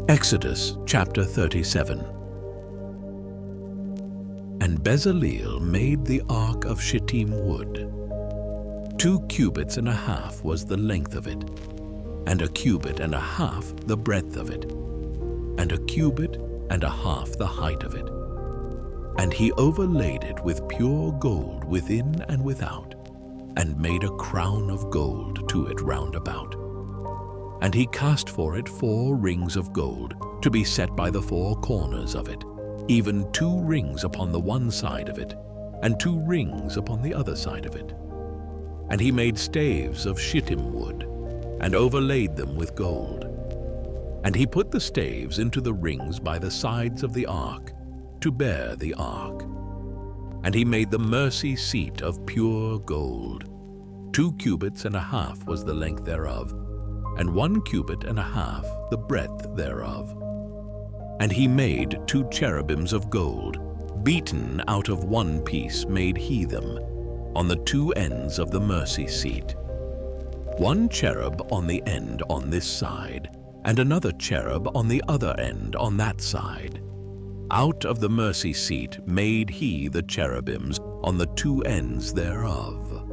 Exodus chapter 37. And Bezaleel made the ark of shittim wood. 2 cubits and a half was the length of it, and 1 cubit and a half the breadth of it, and 1 cubit and a half the height of it. And he overlaid it with pure gold within and without, and made a crown of gold to it round about. And he cast for it 4 rings of gold, to be set by the 4 corners of it, even 2 rings upon the one side of it, and 2 rings upon the other side of it. And he made staves of shittim wood, and overlaid them with gold. And he put the staves into the rings by the sides of the ark, to bear the ark. And he made the mercy seat of pure gold. 2 cubits and a half was the length thereof, and 1 cubit and a half the breadth thereof. And he made 2 cherubims of gold, beaten out of 1 piece made he them, on the 2 ends of the mercy seat. 1 cherub on the end on this side, and another cherub on the other end on that side. Out of the mercy seat made he the cherubims on the 2 ends thereof.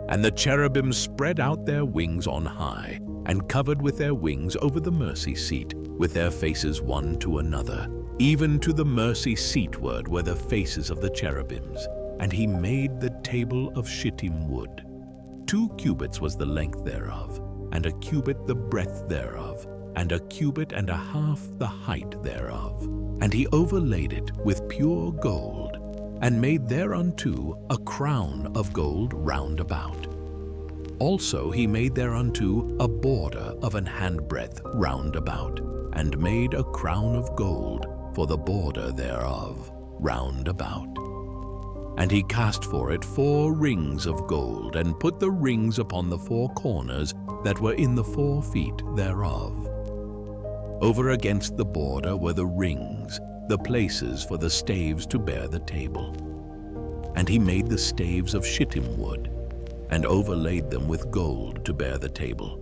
And the cherubims spread out their wings on high, and covered with their wings over the mercy seat, with their faces one to another, even to the mercy seatward were the faces of the cherubims. And he made the table of shittim wood. 2 cubits was the length thereof, and 1 cubit the breadth thereof, and 1 cubit and a half the height thereof. And he overlaid it with pure gold, and made thereunto a crown of gold round about. Also he made thereunto a border of an handbreadth round about, and made a crown of gold for the border thereof round about. And he cast for it 4 rings of gold, and put the rings upon the 4 corners that were in the 4 feet thereof. Over against the border were the rings, the places for the staves to bear the table. And he made the staves of shittim wood, and overlaid them with gold to bear the table.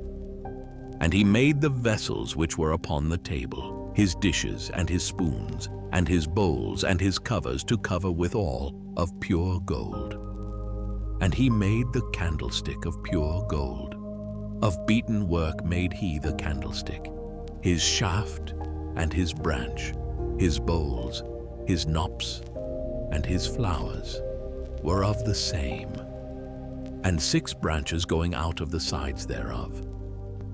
And he made the vessels which were upon the table, his dishes and his spoons, and his bowls and his covers to cover withal of pure gold. And he made the candlestick of pure gold. Of beaten work made he the candlestick, his shaft and his branch, his bowls, his knops, and his flowers were of the same. And 6 branches going out of the sides thereof,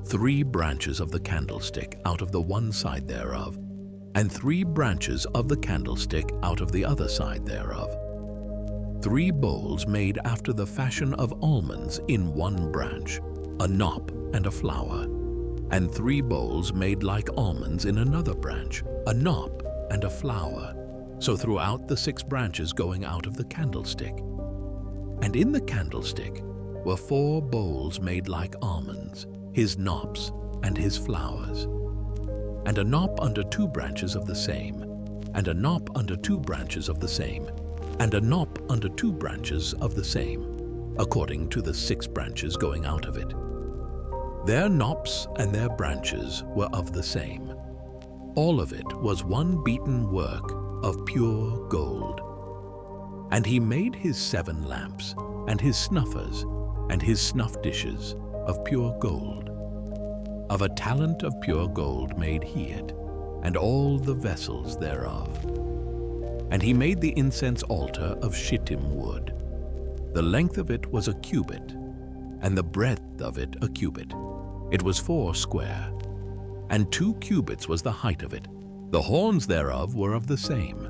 3 branches of the candlestick out of the one side thereof, and 3 branches of the candlestick out of the other side thereof. 3 bowls made after the fashion of almonds in one branch, a knop and a flower, and 3 bowls made like almonds in another branch, a knop and a flower, so throughout the 6 branches going out of the candlestick. And in the candlestick were 4 bowls made like almonds, his knops and his flowers, and a knop under 2 branches of the same, and a knop under 2 branches of the same, and a knop under 2 branches of the same, according to the 6 branches going out of it. Their knops and their branches were of the same. All of it was one beaten work of pure gold. And he made his 7 lamps, and his snuffers, and his snuff dishes of pure gold. Of a talent of pure gold made he it, and all the vessels thereof. And he made the incense altar of shittim wood. The length of it was 1 cubit, and the breadth of it 1 cubit. It was 4 square, and 2 cubits was the height of it. The horns thereof were of the same.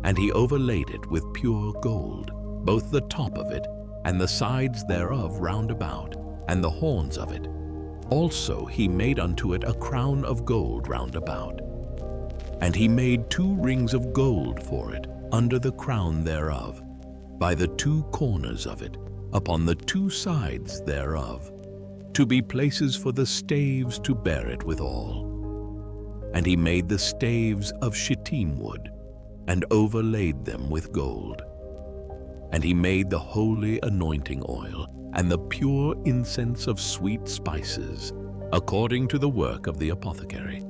And he overlaid it with pure gold, both the top of it, and the sides thereof round about, and the horns of it. Also he made unto it a crown of gold round about. And he made 2 rings of gold for it under the crown thereof, by the 2 corners of it, upon the 2 sides thereof, to be places for the staves to bear it withal. And he made the staves of shittim wood, and overlaid them with gold. And he made the holy anointing oil, and the pure incense of sweet spices, according to the work of the apothecary.